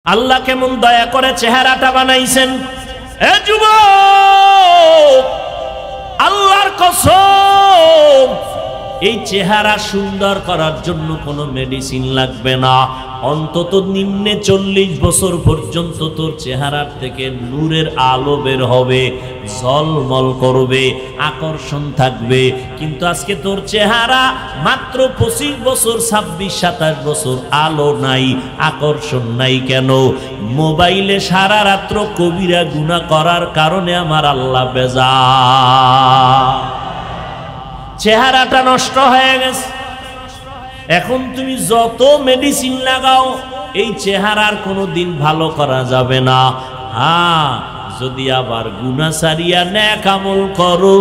আল্লাহ কেমন দয়া করে চেহারাটা বানাইছেন। এ যুবক, আল্লাহর কসম, এই চেহারা সুন্দর করার জন্য কোনো মেডিসিন লাগবে না। অন্তত নিম্নে 40 বছর পর্যন্ত তোর চেহারার থেকে নূরের আলো বের হবে, ঝলমল করবে, আকর্ষণ থাকবে। কিন্তু আজকে তোর চেহারা মাত্র 25 বছর, 26-27 বছর, আলো নাই, আকর্ষণ নাই। কেন? মোবাইলে সারা রাত্র কবিরা গুনাহ করার কারণে আমার আল্লাহ বেজার, চেহারাটা নষ্ট হয়ে গেছে। এখন তুমি যত মেডিসিন লাগাও, এই চেহারার কোনো দিন ভালো করা যাবে না। হ্যাঁ, যদি আবার গুনাহ ছাড়িয়া নেক আমল করো,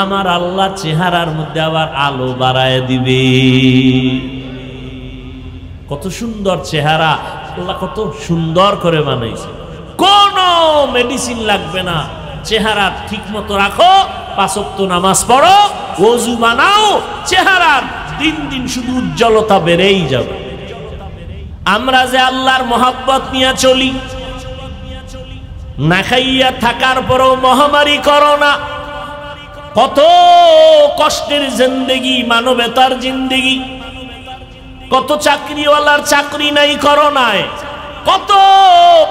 আমার আল্লাহ চেহারার মধ্যে আবার আলো বাড়ায় দিবে। কত সুন্দর চেহারা, আল্লাহ কত সুন্দর করে বানাইছে। কোনো মেডিসিন লাগবে না। চেহারা ঠিক মতো রাখো, 5 ওয়াক্ত নামাজ পড়ো, ওযু বানাও, চেহারার দিন দিন শুধু উজ্জ্বলতা বেড়েই যাবে। আমরা যে আল্লাহর মহব্বত নিয়ে চলি, না খাইয়া থাকার পরও মহামারী করোনা, কত কষ্টের জিন্দেগি, মানবতার জিন্দেগি, কত চাকরিওয়ালার চাকরি নাই করোনায়, কত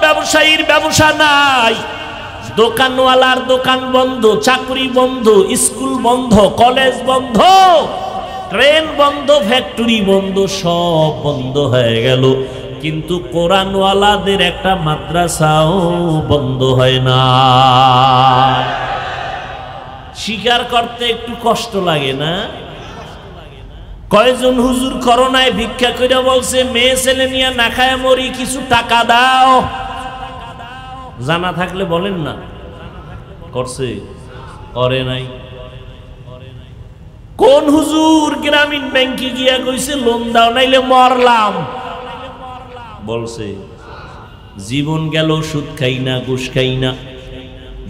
ব্যবসায়ীর ব্যবসা নাই, দোকানওয়ালার দোকান বন্ধ, চাকরি বন্ধ, স্কুল বন্ধ, কলেজ বন্ধ, ট্রেন বন্ধ, ফ্যাক্টরি বন্ধ, সব বন্ধ হয়ে গেল। কিন্তু কোরআনওয়ালাদের একটা মাদ্রাসাও বন্ধ হয় না। স্বীকার করতে একটু কষ্ট লাগে না? কয়জন হুজুর করোনায় ভিক্ষা করে বলছে, মেয়ে ছেলে নিয়ে না খায় মরি, কিছু টাকা দাও। জানা থাকলে বলেন না। করছে? করে নাই? কোন হুজুর গ্রামীণ ব্যাংকে গিয়া কইছে লোন দাও নাইলে মরলাম? বলছে? জীবন গেল সুদ খাই না, ঘুষ খাই না।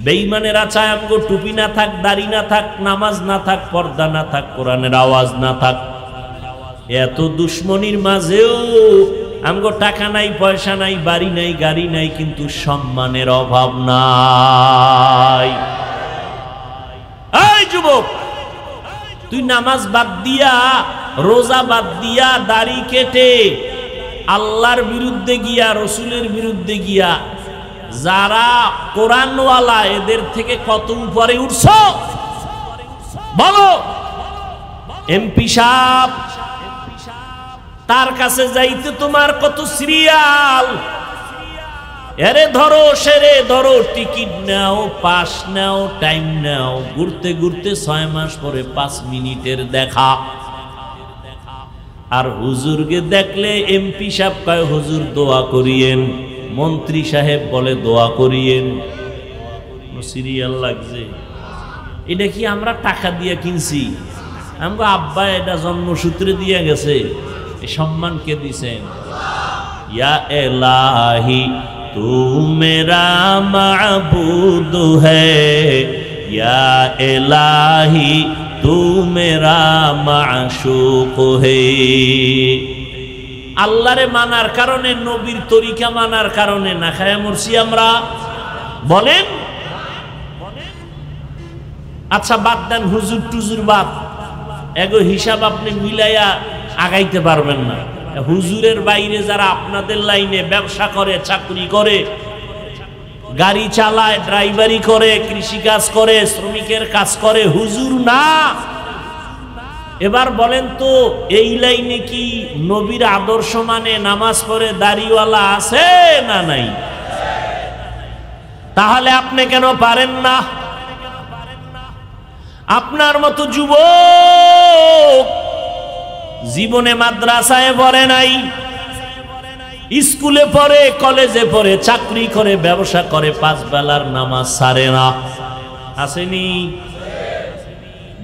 বেঈমানেরা চায় আমগো টুপি না থাক, দাড়ি না থাক, নামাজ না থাক, পর্দা না থাক, কোরআনের আওয়াজ না থাক। এত দুশ্মনির মাঝেও আমগো টাকা নাই, পয়সা নাই, বাড়ি নাই, গাড়ি নাই, কিন্তু সম্মানের অভাব নাই। এই যুবক, তুই নামাজ বাদ দিয়া, রোজা বাদ দিয়া, দাড়ি কেটে আল্লাহর বিরুদ্ধে গিয়া, রসুলের বিরুদ্ধে গিয়া যারা কোরআনওয়ালা, এদের থেকে কত উপরে উঠছ বলো? এমপি সাহেব, তার কাছে যাইতে তোমার কত সিরিয়াল। এরে ধরো, সেরে ধরো, টিকিট নাও, পাস নাও, টাইম নাও, ঘুরতে ঘুরতে 6 মাস পরে 5 মিনিটের দেখা। আর হুজুরকে দেখলে এমপি সাহেব কয় হুজুর দোয়া করিয়েন, মন্ত্রী সাহেব বলে দোয়া করিয়েন। সিরিয়াল লাগছে। এটা কি আমরা টাকা দিয়ে কিনছি? আমগো আব্বা এটা জন্মসূত্রে দিয়ে গেছে। এই সম্মান কে দিছেন? ইয়া এলাহি তু মেরা মাবুদ হ্যায়, ইয়া এলাহি তু মেরা মাশুক হ্যায়। আল্লাহরে মানার কারণে, নবীর তরিকা মানার কারণে না খায়া মরছি আমরা? বলেন। আচ্ছা বাদ দেন, হুজুর টুজুর বাদ, এগো হিসাব আপনি মিলাইয়া আগাইতে পারবেন না। হুজুরের বাইরে যারা আপনাদের লাইনে ব্যবসা করে, চাকরি করে, গাড়ি চালায়, ড্রাইভারি করে, কৃষিকাজ করে, শ্রমিকের কাজ করে, হুজুর না। এবার বলেন তো, এই লাইনে কি নবীর আদর্শ মানে, নামাজ পড়ে, দাড়িওয়ালা আছে না নাই? তাহলে আপনি কেন পারেন না? আপনার মতো যুবক জীবনে মাদ্রাসায় পড়ে নাই, স্কুলে পড়ে, কলেজে পড়ে, চাকরি করে, ব্যবসা করে, 5 বেলার নামাজ ছাড়ে না। আসেনি?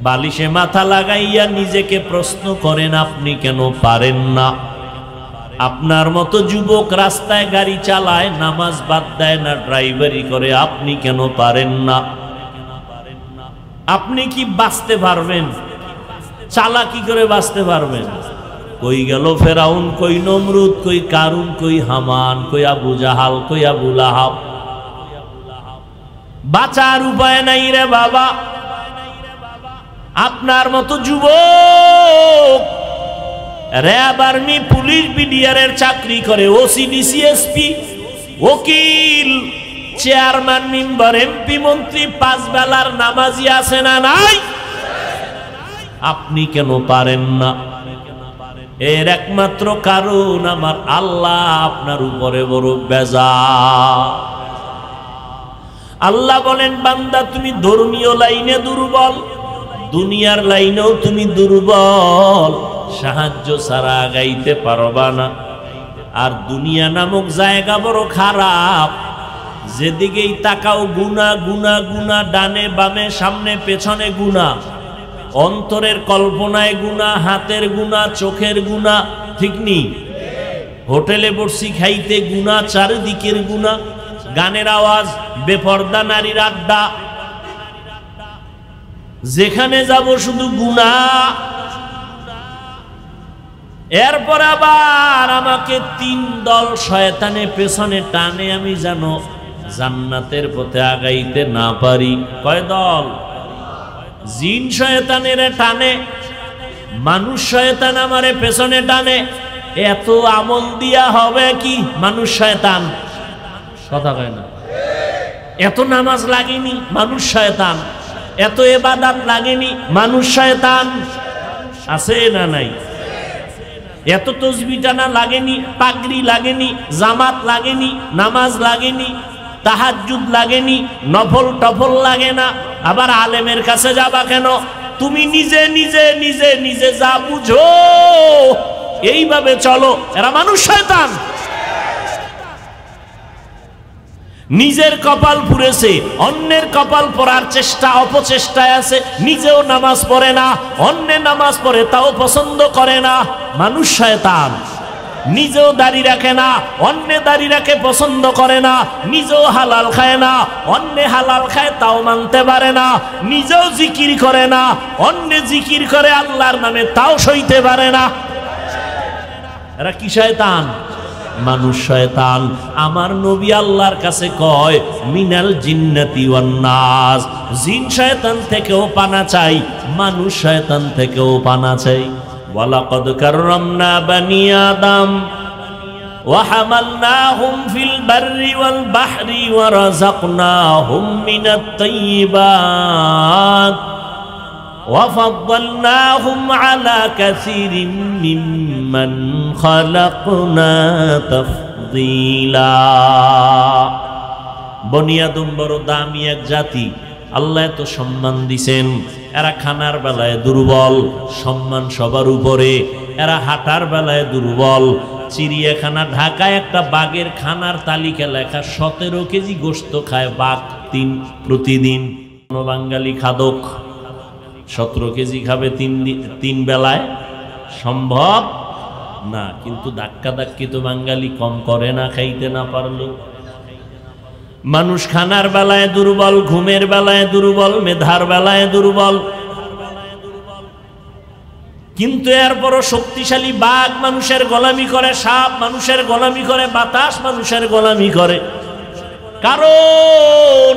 বালিশে মাথা লাগাইয়া নিজেকে প্রশ্ন করেন, আপনি কেন পারেন না? আপনার মতো যুবক রাস্তায় গাড়ি চালায়, নামাজ বাদ দেয় না, ড্রাইভারি করে, আপনি কেন পারেন না? আপনি কি বাঁচতে পারবেন? চালাকি করে বাঁচতে পারবেন? কই গেল ফেরাউন, কই নমরুদ, কই কারুন, কই হামান, কই আবু জাহাল, কই আবু লাহাব। বাঁচার উপায় নাই রে বাবা। আপনার মতো যুবক র‍্যাব, আর্মি, পুলিশ, বিডিআরের চাকরি করে, ওসি, ডিসি, এসপি, ওকিল, চেয়ারম্যান, মেম্বার, এমপি, মন্ত্রী, 5 বেলার নামাজি আছে না নাই? আপনি কেন পারেন না? এর একমাত্র কারণ আমার আল্লাহ আপনার উপরে বড় বেজার। আল্লাহ বলেন, বান্দা তুমি ধর্মীয় লাইনে দুর্বল, দুনিয়ার লাইনেও তুমি দুর্বল, সাহায্য ছাড়া আগাইতে পারবা না। আর দুনিয়া নামক জায়গা বড় খারাপ, যেদিকেই তাকাও গুনাহ, গুনাহ, গুনাহ, ডানে বামে সামনে পেছনে গুনাহ, অন্তরের কল্পনায় গুনাহ, হাতের গুনাহ, চোখের গুনাহ, ঠিক নি? হোটেলে বসছি খাইতে গুনাহ, চারিদিকের গুনাহ, গানের আওয়াজ, বেপর্দা নারীর আড্ডা, যেখানে যাব শুধু গুনাহ। এরপর আবার আমাকে 3 দল শয়তানে পেছনে টানে, আমি যেন জান্নাতের পথে আগাইতে না পারি। কয় দল? জিন শয়তানের টানে, মানুষ শয়তান আমারে পেছনে টানে। এত আমল দিয়া হবে কি? মানুষ শয়তান, কথা কয় না। এত নামাজ লাগেনি, মানুষ শয়তান। এত ইবাদত লাগেনি, মানুষ শয়তান। আছে না নাই? এত তসবিহ টানা লাগেনি, পাগড়ি লাগেনি, জামাত লাগেনি, নামাজ লাগেনি, তাহাজ্জুদ লাগেনি, নফল টফল লাগে না। আবার আলেমের কাছে যাবা কেন? তুমি নিজে নিজে নিজে নিজে যা বুঝো এইভাবে চলো। এরা মানুষ শয়তান। নিজের কপাল পুড়েছে, অন্যের কপাল পড়ার চেষ্টা, অপচেষ্টায় আছে। নিজেও নামাজ পড়ে না, অন্যে নামাজ পড়ে তাও পছন্দ করে না, মানুষ শয়তান। নিজেও দাড়ি রাখে না, অন্যে দাড়ি রাখে পছন্দ করে না। নিজেও হালাল খায় না, অন্যে হালাল খায় তাও মানতে পারে না। নিজেও জিকির করে না, অন্যে জিকির করে আল্লাহর নামে তাও সইতে পারে না। এরা কি শয়তান? মানুষ শয়তান। আমার নবী আল্লাহর কাছে কয়, মিনাল জিন্নাতি ওয়ান নাস, জিন শয়তান থেকেও পানা চাই, মানুষ শয়তান থেকেও পানা চাই। ওয়ালাকাদ কাররামনা বানি আদম ওয়া হামালনাহুম ফিল বাররি ওয়াল বাহরি ওয়া রাযাকনাহুম মিনাত তাইয়্যিবাত ওয়া ফাদ্দালনাহুম আলা কাসীরিম মিম্মান খালাকনা তাফদীলা। বনি আদম বড় দামি এক জাতি, আল্লাহ এত সম্মান দিছেন। এরা খানার বেলায় দুর্বল, সম্মান সবার উপরে। এরা হাঁটার বেলায় দুর্বল। চিড়িয়াখানা ঢাকায় একটা বাঘের খানার তালিকা লেখা, 17 কেজি গোশত খায় বাঘ প্রতিদিন। কোন বাঙালি খাদক 17 কেজি খাবে 3 বেলায়? সম্ভব না। কিন্তু ধাক্কা ধাক্কি তো বাঙালি কম করে না, খাইতে না পারলেও। মানুষ খানার বেলায় দুর্বল, ঘুমের বেলায় দুর্বল, মেধার বেলায় দুর্বল। কিন্তু এরপরও শক্তিশালী বাঘ মানুষের গোলামি করে, সাপ মানুষের গোলামি করে, বাতাস মানুষের গোলামি করে। কারণ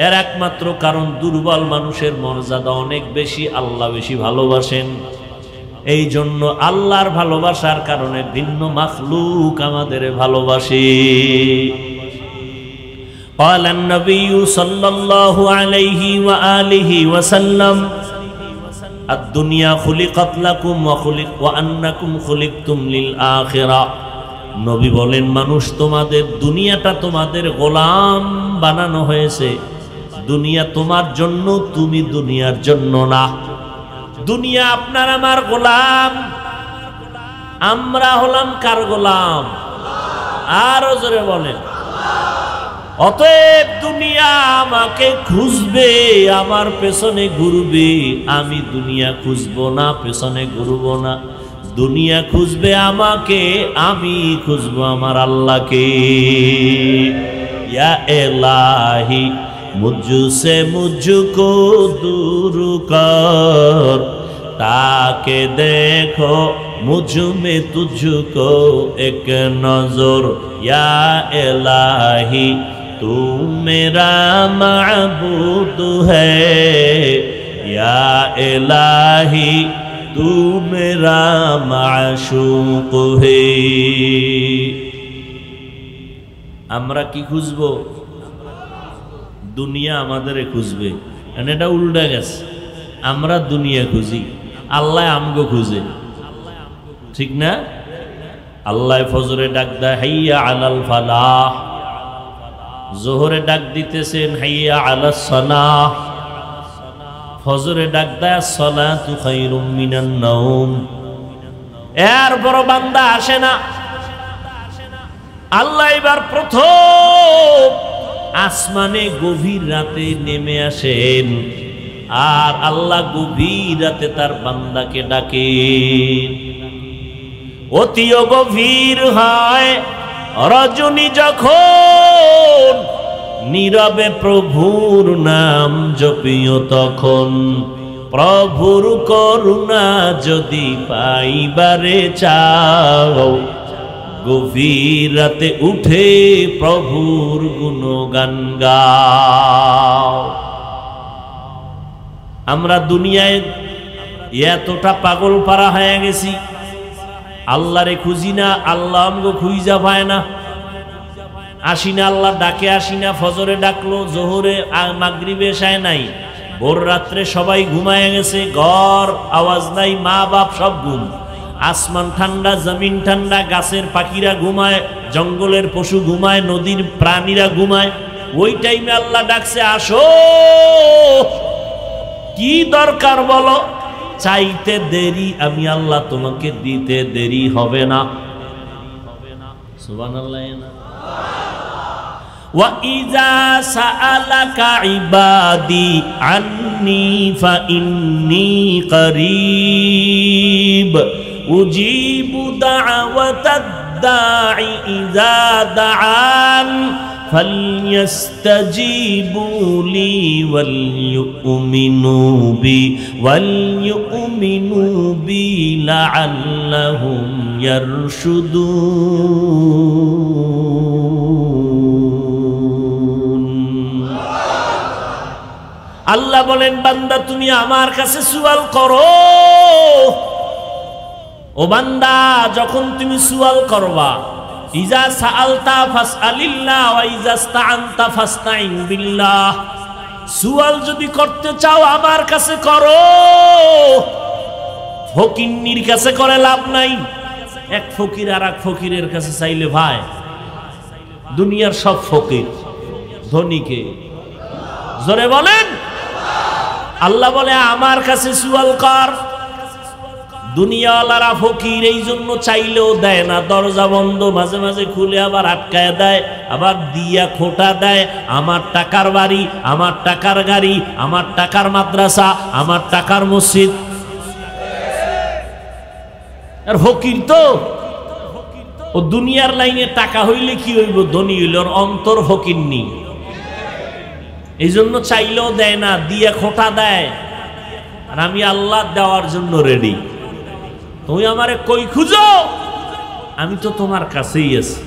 এর একমাত্র কারণ, দুর্বল মানুষের মর্যাদা অনেক বেশি, আল্লাহ বেশি ভালোবাসেন। এই জন্য আল্লাহর ভালোবাসার কারণে ভিন্ন মাখলুক আমাদের ভালোবাসে। قال النبي صلى الله عليه وآله وسلم الدنيا خلقت لكم وأنكم خلقتم للآخرة। নবী বলেন, মানুষ তোমাদের, দুনিয়াটা তোমাদের গোলাম বানানো হয়েছে। দুনিয়া তোমার জন্য, তুমি দুনিয়ার জন্য না। দুনিয়া আপনার আমার গোলাম। আমরা হলাম কার গোলাম? আরো জোরে বলেন। অতএব দুনিয়া আমাকে খুঁজবে, আমার পেছনে ঘুরবে। আমি দুনিয়া খুঁজবো না, পেছনে ঘুরবো না। দুনিয়া খুঁজবে আমাকে, আমি খুঁজবো আমার আল্লাহকে। ইয়া ইলাহি মুঝসে মুঝকো দূর কর, তাকে দেখো मुझ में तुझको एक नजर या इलाही तू मेरा माबूद है या इलाही तू मेरा माशूक है। আমরা কি খুঁজবো? দুনিয়া আমাদেরকে খুঁজবে। এটা উল্টা গেছে, আমরা দুনিয়া খুঁজি, আল্লাহ আমগো খুঁজে, ঠিক না? আল্লাহ ফজরে ডাক দেয় হাইয়া আলাল ফালাহ, জোহরে ডাক দিতেছেন হাইয়া আলাস সালাহ, ফজরে ডাক দেয় সালাতু খায়রুম মিনান নাওম। এর বড় বান্দা আসে না। আল্লাহ এবার প্রথম আসমানে গভীর রাতে নেমে আসেন, আর আল্লাহ গভীর রাতে তার বান্দাকে ডাকেন। অতিও গভীর হয় রজনী যখন, নীরবে প্রভুর নাম জপিও তখন। প্রভুর করুণা যদি পাইবারে চাও, গভীর রাতে উঠে প্রভুর গুণগান গাও। আমরা দুনিয়ায় এতটা পাগল পারা হয়ে গেছি, আল্লাহরে খুঁজি না, আল্লাহ আমগো খুঁজা পায় না। আসি না আল্লাহ ডাকে, আসি না ফজরে ডাকলো, জোহরে মাগরিবে এশায় নাই, ভোর রাত্রে সবাই ঘুমায় গেছে, ঘর আওয়াজ নাই, মা বাপ সব ঘুম, আসমান ঠান্ডা, জমিন ঠান্ডা, গাছের পাখিরা ঘুমায়, জঙ্গলের পশু ঘুমায়, নদীর প্রাণীরা ঘুমায়। ওই টাইমে আল্লাহ ডাকছে আসো, কি দরকার বলো? চাইতে দেরি আমি আল্লাহ তোমাকে দিতে দেরি হবে না। সুবহানাল্লাহ। ওয়া ইযা সাআলাকা ইবাদি আন্নী ফাইন্নী করিব উজিবু দাওয়াতাদ দাঈ ইযা দাআন فَلْيَسْتَجِيبُوا لِي وَلْيُؤْمِنُوا بِي لَعَلَّهُمْ يَرْشُدُونَ। আল্লাহ বলেন বান্দা তুমি আমার কাছে সুয়াল করো। ও বান্দা যখন তুমি সুয়াল করবা, ইজা সাআলতা ফাসআলিল্লাহ ওয়া ইজা ইসতাআনতা ফাসতাইন বিল্লাহ, সুয়াল যদি করতে চাও আমার কাছে করো, ফকিন্নির কাছে করে লাভ নাই। এক ফকির আর এক ফকিরের কাছে চাইলে ভাই, দুনিয়ার সব ফকির ধনীকে জোরে বলেন আল্লাহ বলে আমার কাছে সুয়াল কর। দুনিয়াওয়ালারা ফকির, এই জন্য চাইলেও দেয় না, দরজা বন্ধ, মাঝে মাঝে খুলে আবার আটকায় দেয়, আবার দিয়া খোটা দেয়। আমার টাকার বাড়ি, আমার টাকার গাড়ি, আমার টাকার মাদ্রাসা, আমার টাকার মসজিদ। আর ফকির তো ও দুনিয়ার লাইনে টাকা হইলে কি হইব, ধনী হইল, ওর অন্তর ফকির নি, এই জন্য চাইলেও দেয় না, দিয়া খোটা দেয়। আর আমি আল্লাহ দেওয়ার জন্য রেডি। তুমি আমারে কই খুঁজো, আমি তো তোমার কাছেই আছি।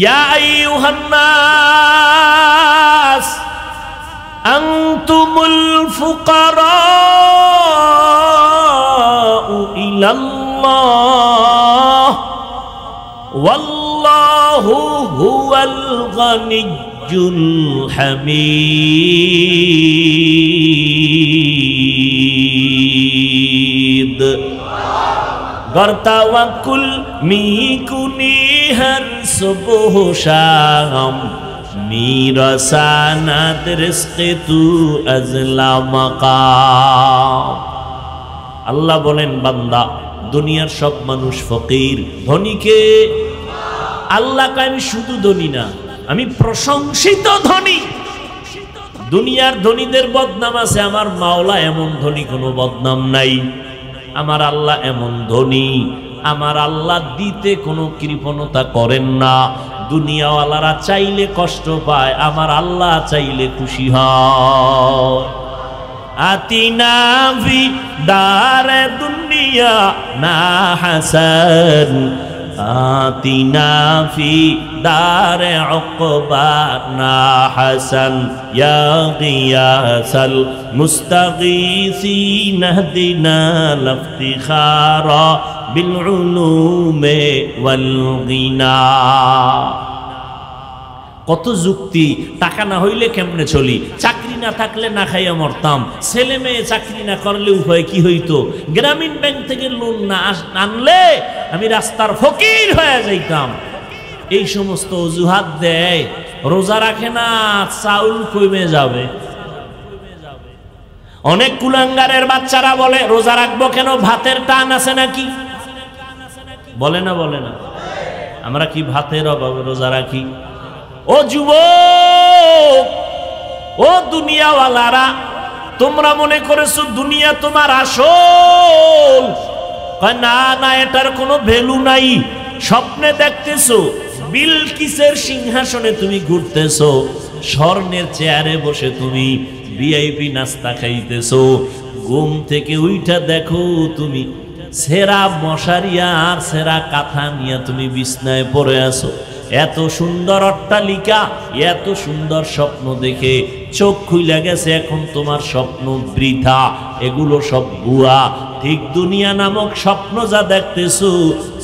ইয়া আইয়ুহান নাস আনতুমুল ফুকারাউ ইলাল্লাহ ওয়াল্লাহু হুয়াল গানিয়্যুল হামিদ। গর্তাওয়াকুল মিকুনি হর সুবহ শাম মিরাসানাত রিজকে তু আজলা মাকাম। আল্লাহ বলেন বান্দা দুনিয়ার সব মানুষ ফকির, ধনীকে আল্লাহকে আমি শুধু ধনী না, আমি প্রশংসিত ধনী। দুনিয়ার ধনীদের বদনাম আছে, আমার মাওলা এমন ধনী কোনো বদনাম নাই। আমার আল্লাহ এমন ধনী, আমার আল্লাহ দিতে কোনো কৃপণতা করেন না। দুনিয়াওয়ালারা চাইলে কষ্ট পায়, আমার আল্লাহ চাইলে খুশি হয়। আতিনা ফি দারে দুনিয়া না হাসান আতিনা ফি দারে উকবা না হাসান ইয়া গিয়াসাল মুস্তাগীসিন ইহদিনা লিফতিখারা বিল উলুমে ওয়াল গিনা। কত যুক্তি, টাকা না হইলে কেমনে চলি, চাকরি না থাকলে না খাইয়া মরতাম, ছেলে মেয়ে চাকরি না করলে উপায় কি হইতো, গ্রামীণ ব্যাংক থেকে লোন না আনলে আমি রাস্তার ফকির হয়ে যাইতাম। এই সমস্ত অজুহাত দেয়। রোজা রাখে না, চাউল কমে যাবে। অনেক কুলাঙ্গারের বাচ্চারা বলে রোজা রাখবো কেন, ভাতের টান আছে নাকি? বলে না বলে না? আমরা কি ভাতের অভাবে রোজা রাখি? ও যুবক, ও দুনিয়াওয়ালারা, তোমরা মনে করেছো দুনিয়া তোমার আসল? না না, এটার কোনো ভ্যালু নাই। স্বপ্নে দেখতেছো বিলকিসের সিংহাসনে তুমি ঘুরতেছো, স্বর্ণের চেয়ারে বসে তুমি ভিআইপি নাস্তা খাইতেছো। ঘুম থেকে উইঠা দেখো তুমি সেরা মশারিয়া আর সেরা কাঁথা নিয়ে তুমি বিছনায় পড়ে আছো। এত সুন্দর অট্টালিকা, এত সুন্দর স্বপ্ন দেখে চোখ খুইলা গেছে, এখন তোমার স্বপ্ন বৃথা, এগুলো সব ভুয়া। ঠিক দুনিয়া নামক স্বপ্ন যা দেখতেছো,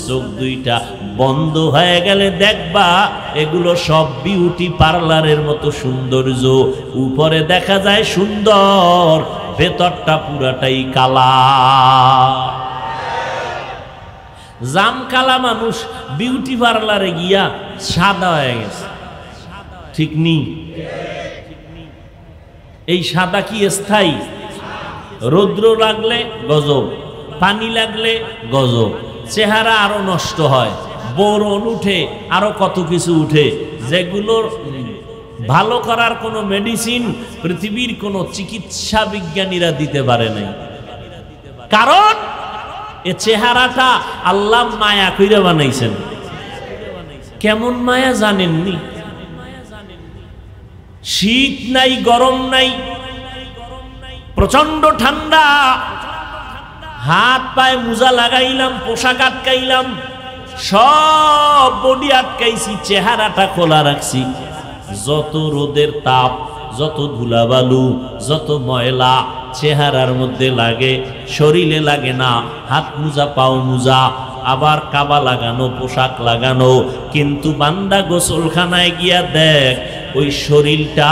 চোখ দুইটা বন্ধ হয়ে গেলে দেখবা এগুলো সব বিউটি পার্লারের মতো সৌন্দর্য। উপরে দেখা যায় সুন্দর, ভেতরটা পুরাটাই কালা। জাম কালা মানুষ বিউটি পার্লারে গিয়া সাদা হয়ে গেছে, ঠিক নি? এই সাদা কি স্থায়ী? রৌদ্র লাগলে গজব, পানি লাগলে গজব, চেহারা আরো নষ্ট হয়, বোরন উঠে, আরো কত কিছু উঠে, যেগুলোর ভালো করার কোনো মেডিসিন পৃথিবীর কোনো চিকিৎসা বিজ্ঞানীরা দিতে পারে নাই। কারণ এ চেহারাটা আল্লাহ মায়া কইরা বানাইছেন। কেমন মায়া জানেননি? শীত নাই, গরম নাই, প্রচন্ড ঠান্ডা, হাত পায়ে মোজা লাগাইলাম, পোশাক আটকাইলাম, সব বডি আটকাইছি, চেহারাটা খোলা রাখছি। যত রোদের তাপ, যত ধুলাবালু, যত ময়লা চেহারার মধ্যে লাগে, শরীরে লাগে না। হাত মোজা, পাও মোজা, আবার কাবা লাগানো, পোশাক লাগানো, কিন্তু বান্দা গোসলখানায় গিয়া দেখ ওই শরীরটা,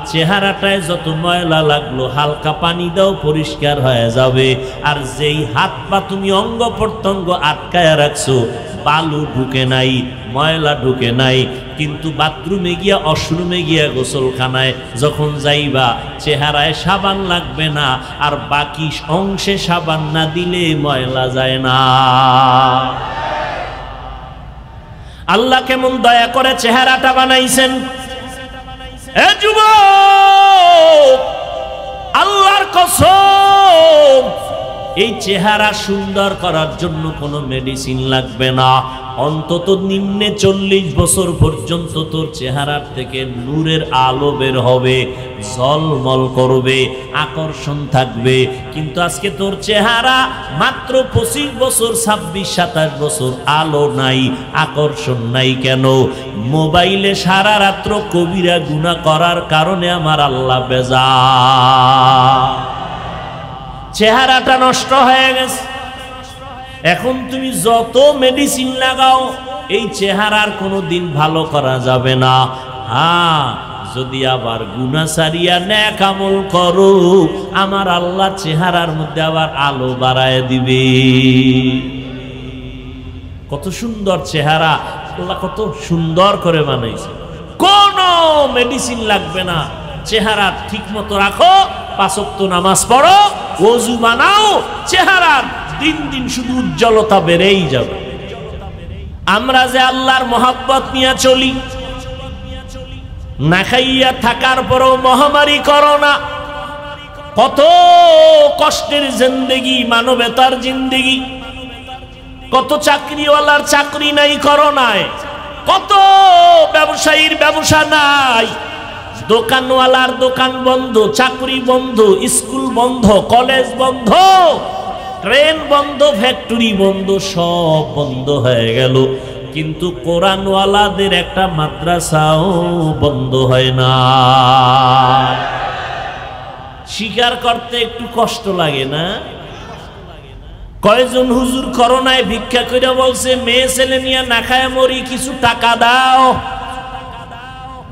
চেহারাটায় যত ময়লা লাগলো হালকা পানি দাও পরিষ্কার হয়ে যাবে। আর যেই হাত পা তুমি অঙ্গ প্রত্যঙ্গ আটকায় রাখছো, বালু ঢুকে নাই, ময়লা ঢুকে নাই, কিন্তু বাথরুমে গিয়া, ওয়াশরুমে গিয়া, গোসলখানায় যখন যাইবা চেহারায় সাবান লাগবে না, আর বাকি অংশে সাবান না দিলে ময়লা যায় না। আল্লাহ কেমন দয়া করে চেহারাটা বানাইছেন। এ যুবক, আল্লাহর কসম, এই চেহারা সুন্দর করার জন্য কোনো মেডিসিন লাগবে না। অন্তত নিম্নে 40 বছর পর্যন্ত তোর চেহারার থেকে নূরের আলো বের হবে, ঝলমল করবে, আকর্ষণ থাকবে। কিন্তু আজকে তোর চেহারা মাত্র 25 বছর, 26-27 বছর, আলো নাই, আকর্ষণ নাই। কেন? মোবাইলে সারা রাত্র কবিরা গুনাহ করার কারণে আমার আল্লাহ বেজার, চেহারাটা নষ্ট হয়ে গেছে। এখন তুমি যত মেডিসিন লাগাও, এই চেহারার কোনো দিন ভালো করা যাবে না। হ্যাঁ, যদি আবার গুনাহ ছাড়িয়া নেক আমল করো, আমার আল্লাহ চেহারার মধ্যে আবার আলো বাড়ায় দিবে। কত সুন্দর চেহারা, আল্লাহ কত সুন্দর করে বানাইছে। কোনো মেডিসিন লাগবে না। চেহারা ঠিক মতো রাখো, 5 ওয়াক্ত নামাজ পড়ো, ওযু বানাও, চেহারার দিন দিন শুধু উজ্জ্বলতা বেড়েই যাবে। আমরা যে আল্লাহর মহব্বত নিয়ে চলি, না খাইয়া থাকার পরও মহামারী করোনা, কত কষ্টের জিন্দেগি, মানবতার জিন্দেগি, কত চাকরিওয়ালার চাকরি নাই করোনায়, কত ব্যবসায়ীর ব্যবসা নাই, দোকানওয়ালার দোকান বন্ধ, চাকরি বন্ধ, স্কুল বন্ধ, কলেজ বন্ধ, ট্রেন বন্ধ, ফ্যাক্টরি বন্ধ, সব বন্ধ হয়ে গেল। কিন্তু কোরআনওয়ালাদের একটা মাদ্রাসাও বন্ধ হয় না। স্বীকার করতে একটু কষ্ট লাগে না? কয়জন হুজুর করোনায় ভিক্ষা করে বলছে মেয়ে ছেলে নিয়ে না খায় মরি, কিছু টাকা দাও।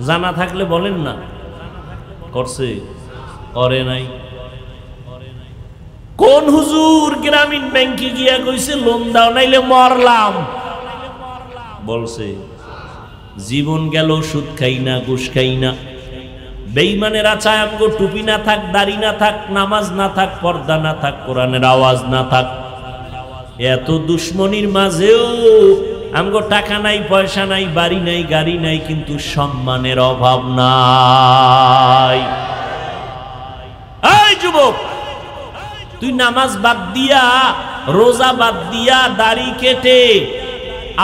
জানা থাকলে বলেন না। করছে? করে নাই। কোন হুজুর গ্রামীণ ব্যাংকে গিয়া কইছে লোন দাও নাইলে মরলাম? বলছে? জীবন গেল সুদ খাই না, ঘুষ খাই না। বেঈমানেরা চায় আমগো টুপি না থাক, দাড়ি না থাক, নামাজ না থাক, পর্দা না থাক, কোরআনের আওয়াজ না থাক। এত দুশ্মনির মাঝেও আমগো টাকা নাই, পয়সা নাই, বাড়ি নাই, গাড়ি নাই, কিন্তু সম্মানের অভাব নাই। এই যুবক, তুই নামাজ বাদ দিয়া, রোজা বাদ দিয়া, দাড়ি কেটে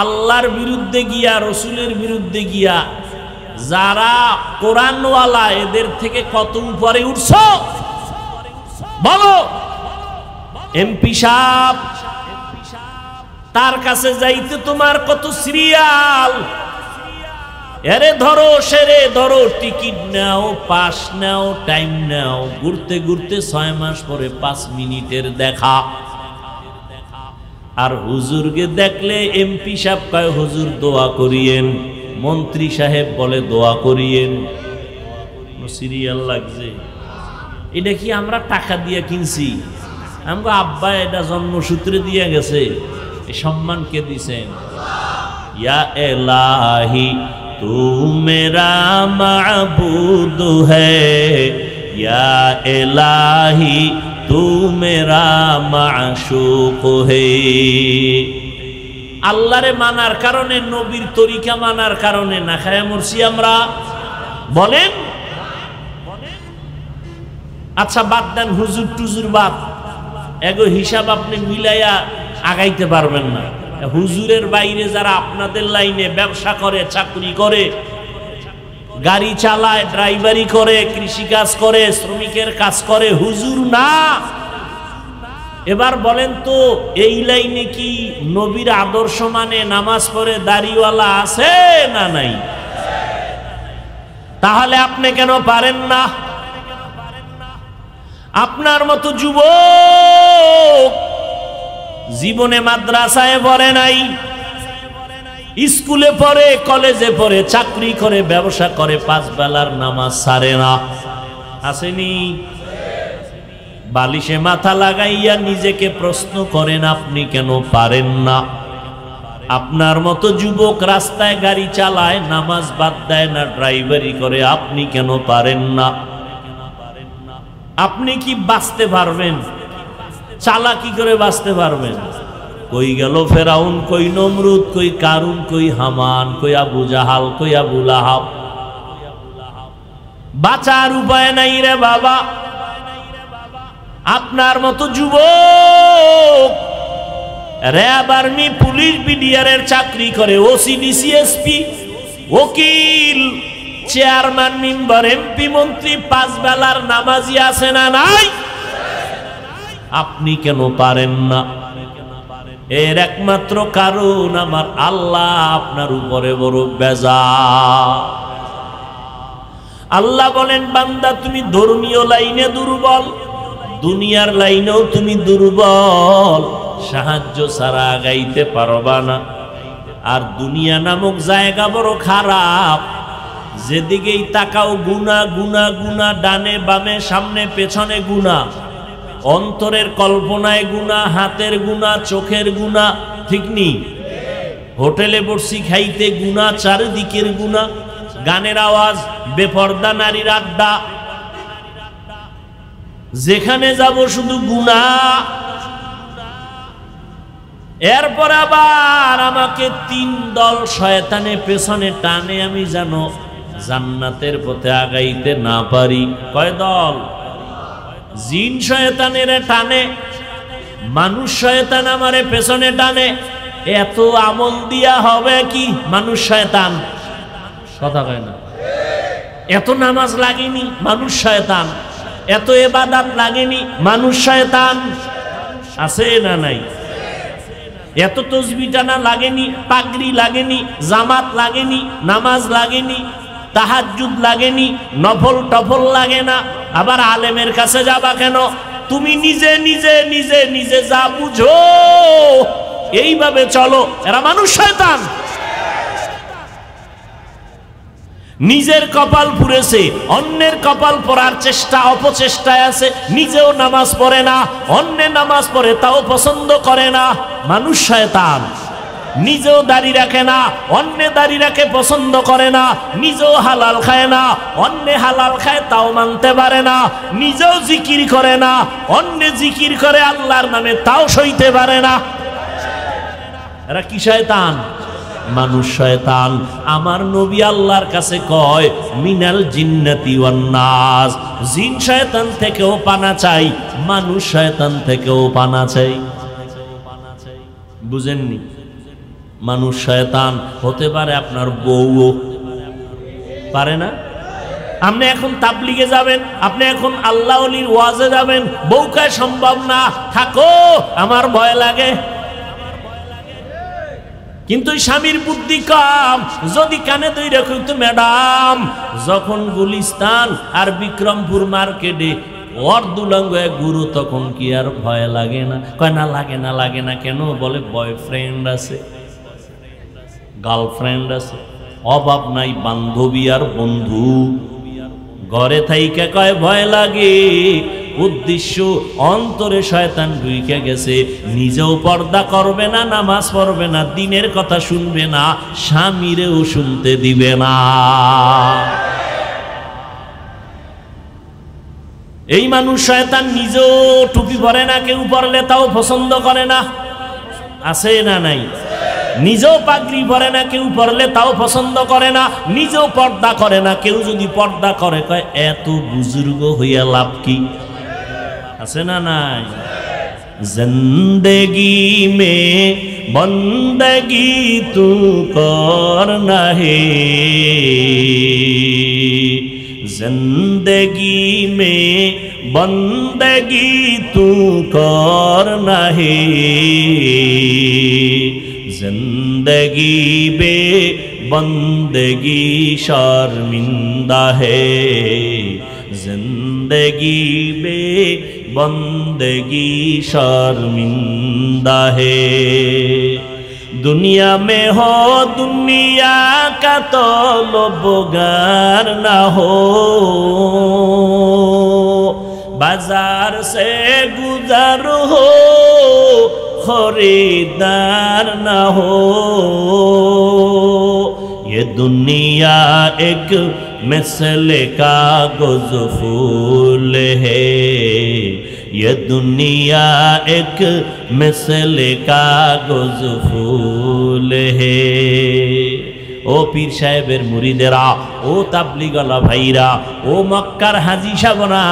আল্লাহর বিরুদ্ধে গিয়া, রসুলের বিরুদ্ধে গিয়া যারা কোরআনওয়ালা এদের থেকে কত উপরে উঠছ বলো? এমপি সাহেব, তার কাছে যাইতে তোমার কত সিরিয়াল। এরে ধরো, সেরে ধরো, টিকিট নাও, পাস নাও, টাইম নাও, ঘুরতে ঘুরতে 6 মাস পরে 5 মিনিটের দেখা। আর হুজুরকে দেখলে এমপি সাহেব কয় হুজুর দোয়া করিয়েন, মন্ত্রী সাহেব বলে দোয়া করিয়েন। সিরিয়াল লাগছে। এটা কি আমরা টাকা দিয়ে কিনছি? আমগো আব্বা এটা জন্মসূত্রে দিয়ে গেছে। এই সম্মান কে দিছেন? ইয়া এলাহি তু মেরা মাবুদ হ্যায়, ইয়া এলাহি তু মেরা মাশুক হ্যায়। আল্লাহরে মানার কারণে, নবীর তরিকা মানার কারণে না খায়া মরছি আমরা? বলেন। আচ্ছা বাদ দেন, হুজুর টুজুর বাদ, এগো হিসাব আপনি মিলাইয়া আগাইতে পারবেন না। হুজুরের বাইরে যারা আপনাদের লাইনে ব্যবসা করে, চাকরি করে, গাড়ি চালায়, ড্রাইভারি করে, কৃষিকাজ করে, শ্রমিকের কাজ করে, হুজুর না। এবার বলেন তো, এই লাইনে কি নবীর আদর্শ মানে নামাজ পড়ে দাড়িওয়ালা আছে না নাই? তাহলে আপনি কেন পারেন না? আপনার মতো যুবক জীবনে মাদ্রাসায় পড়ে নাই, স্কুলে পড়ে, কলেজে পড়ে, চাকরি করে, ব্যবসা করে, 5 বেলার নামাজ ছাড়ে না। আসেনি? বালিশে মাথা লাগাইয়া নিজেকে প্রশ্ন করেন আপনি কেন পারেন না? আপনার মতো যুবক রাস্তায় গাড়ি চালায়, নামাজ বাদ দেয় না, ড্রাইভারি করে, আপনি কেন পারেন না? আপনি কি বাঁচতে পারবেন? চালাকি করে বাঁচতে পারবেন? কই গেল ফেরাউন, কই নমরুদ, কই কারুন, কই হামান, কই আবু জাহাল, কই আবু লাহাব? বাঁচার উপায় নাই রে বাবা। আপনার মতো যুবক র্যাব, আর্মি, পুলিশ, বিডিআরের চাকরি করে, ওসি, ডিসি, এসপি, ওকিল, চেয়ারম্যান, মেম্বার, এমপি, মন্ত্রী, 5 বেলার নামাজি আছে না নাই? আপনি কেন পারেন না? এর একমাত্র কারণ আমার আল্লাহ আপনার উপরে বড় বেজার। আল্লাহ বলেন, বান্দা তুমি ধর্মীয় লাইনে দুর্বল, দুনিয়ার লাইনেও তুমি দুর্বল, সাহায্য ছাড়া আগাইতে পারবা না। আর দুনিয়া নামক জায়গা বড় খারাপ, যেদিকেই তাকাও গুনাহ, গুনাহ, গুনাহ, ডানে বামে, সামনে পেছনে গুনাহ, অন্তরের কল্পনায় গুনাহ, হাতের গুনাহ, চোখের গুনাহ, ঠিক নি? হোটেলে বসছি খাইতে গুনাহ, চারিদিকের গুনাহ, গানের আওয়াজ, বেপর্দা নারীর আড্ডা, যেখানে যাব শুধু গুনাহ। এরপর আবার আমাকে 3 দল শয়তানে পেছনে টানে, আমি যেন জান্নাতের পথে আগাইতে না পারি। কয় দল? জিন শয়তানের টানে, মানুষ শয়তান আমারে পেছনে টানে। এত আমল দিয়া হবে কি মানুষ শয়তান? কথা কয় না? এত নামাজ লাগেনি, মানুষ শয়তান। এত ইবাদত লাগেনি, মানুষ শয়তান। আছে না নাই? এত তাসবিহ টানা লাগেনি, পাগড়ি লাগেনি, জামাত লাগেনি, নামাজ লাগেনি, তাহাজ্জুদ লাগেনি, নফল টফল লাগে না। আবার আলেমের কাছে যাবা কেন? তুমি নিজে নিজে নিজে নিজে যা বুঝো এইভাবে চলো। এরা মানুষ শয়তান। নিজের কপাল পুড়েছে, অন্যের কপাল পড়ার চেষ্টা অপচেষ্টায় আছে। নিজেও নামাজ পড়ে না, অন্যের নামাজ পড়ে তাও পছন্দ করে না। মানুষ শয়তান। নিজেও দাড়ি রাখে না, অন্য দাড়ি রাখে পছন্দ করে না। নিজেও হালাল খায় না, অন্য হালাল খায় তাও মানতে পারে না। নিজেও জিকির করে না, অন্য জিকির করে আল্লাহর নামে তাও সইতে পারে না। এরা কি শয়তান? মানুষ শয়তান। আমার নবী আল্লাহর কাছে কয় মিনাল জিন্নাতি ওয়ান নাস, জিন শয়তান থেকেও পানা চাই, মানুষ শয়তান থেকেও পানা চাই। বুঝেননি? মানুষ শয়তান হতে পারে, আপনার বউও পারে না। আপনি এখন তাবলিগে যাবেন, আপনি এখন আল্লাহ ওলির ওয়াজে যাবেন, বউকে সম্ভব না, থাকো আমার ভয় লাগে। কিন্তু স্বামীর বুদ্ধি কম, যদি কানে ধরে কইতো ম্যাডাম যখন গুলিস্তান আর বিক্রমপুর মার্কেটে অর্ধুলঙ্গ গুরু, তখন কি আর ভয় লাগে না? কয় না লাগে না। লাগে না কেন? বলে বয়ফ্রেন্ড আছে, গার্লফ্রেন্ড আছে, অভাব নাই বান্ধবী আর বন্ধু। ঘরে থাইকা কয় ভয় লাগে। উদ্দেশ্য অন্তরে শয়তান ঢুইকে গেছে। নিজেও পর্দা করবে না, নামাজ পড়বে না, দিনের কথা শুনবে না, স্বামীরেও শুনতে দিবে না। এই মানুষ শয়তান। নিজেও টুপি পরে না, কেউ পরলে তাও পছন্দ করে না। আছে না নাই? নিজেও পাগড়ি পরে না, কেউ পরলে তাও পছন্দ করে না। নিজেও পর্দা করে না, কেউ যদি পর্দা করে কয় এত বুজুর্গ হইয়া লাভ কি? আছে না নাই? জিন্দেগি মে বন্দগি তু করনা হে, जिंदगी में बंदगी तू करना है, जिंदगी बे बंदगी शर्मिंदा है, जिंदगी बे बंदगी शर्मिंदा है। दुनिया में हो दुनिया का तो लोबगार ना हो, बाजार से गुजर हो खरीदार ना हो। ये दुनिया एक मिसले कागज फूल है, ये दुनिया एक मिसले कागज फूल है। ও পীর সাহেবের মুরিদেরা, ও তাবলিগওয়ালা ভাইরা, ও মক্কার হাজী সাহেবরা,